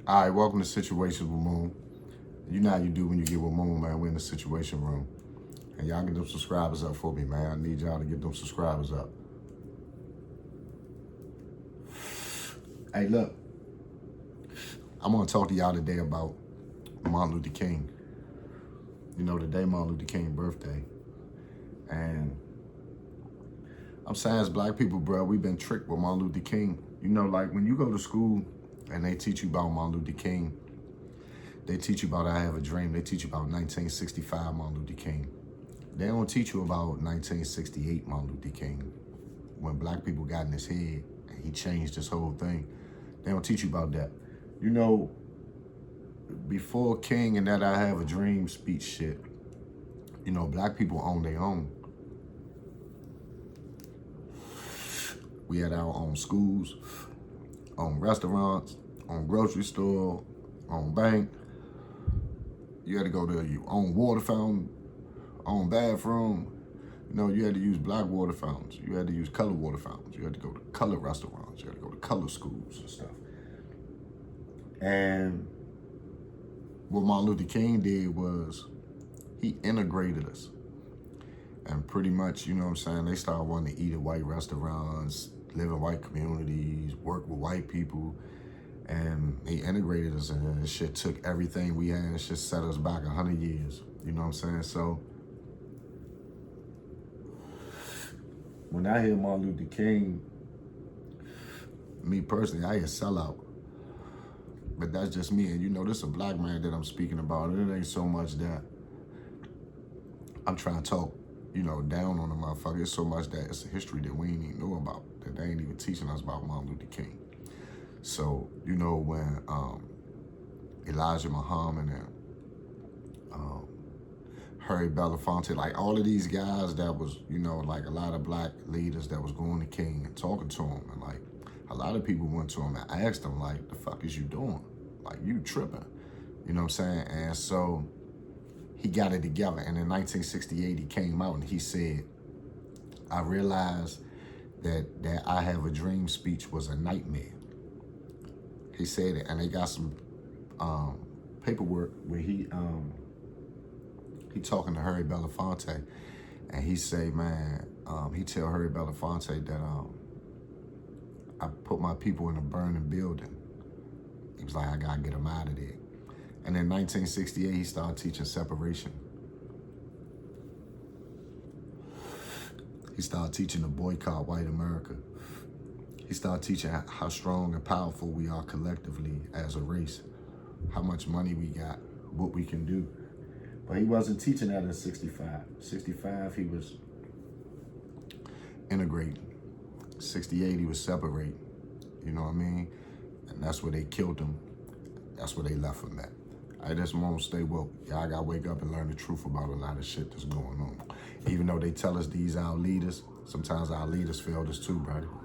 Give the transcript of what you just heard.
All right, welcome to Situations with Moon. You know how you do when you get with Moon, man. We're in the Situation Room. And y'all get them subscribers up for me, man. I need y'all to get them subscribers up. Hey, look. I'm going to talk to y'all today about Martin Luther King. You know, today Martin Luther King's birthday. And I'm saying as black people, bro, we've been tricked with Martin Luther King. You know, like when you go to school and they teach you about Martin Luther King, they teach you about I Have a Dream. They teach you about 1965 Martin Luther King. They don't teach you about 1968 Martin Luther King, when black people got in his head and he changed this whole thing. They don't teach you about that. You know, before King and that I Have a Dream speech shit, you know, black people own their own. We had our own schools, own restaurants, own grocery store, own bank. You had to go to your own water fountain, own bathroom. You know, you had to use black water fountains. You had to use color water fountains. You had to go to color restaurants. You had to go to color schools and stuff. And what Martin Luther King did was he integrated us. And pretty much, you know what I'm saying, they started wanting to eat at white restaurants, live in white communities, work with white people. And he integrated us, and this shit took everything we had and shit set us back 100 years. You know what I'm saying? So when I hear Martin Luther King, me personally, I hear sellout. But that's just me. And you know, this is a black man that I'm speaking about. And it ain't so much that I'm trying to talk, you know, down on the motherfucker. It's so much that it's a history that we ain't even know about, that they ain't even teaching us about Martin Luther King. So, you know, when Elijah Muhammad and Harry Belafonte, like all of these guys that was, you know, like a lot of black leaders that was going to King and talking to him. And like a lot of people went to him and asked him, like, the fuck is you doing? Like, you tripping. You know what I'm saying? And so he got it together. And in 1968, he came out and he said, I realized that I Have a Dream speech was a nightmare. He said it, and they got some paperwork where he talking to Harry Belafonte, and he say, man, he tell Harry Belafonte that I put my people in a burning building. He was like, I gotta get them out of there. And in 1968, he started teaching separation. He started teaching to boycott white America. He started teaching how strong and powerful we are collectively as a race, how much money we got, what we can do. But he wasn't teaching that in 65. 65, he was integrating. 68, he was separating. You know what I mean? And that's where they killed him. That's where they left him at. I just want to stay woke. Y'all got to wake up and learn the truth about a lot of shit that's going on. Even though they tell us these our leaders, sometimes our leaders failed us too, brother.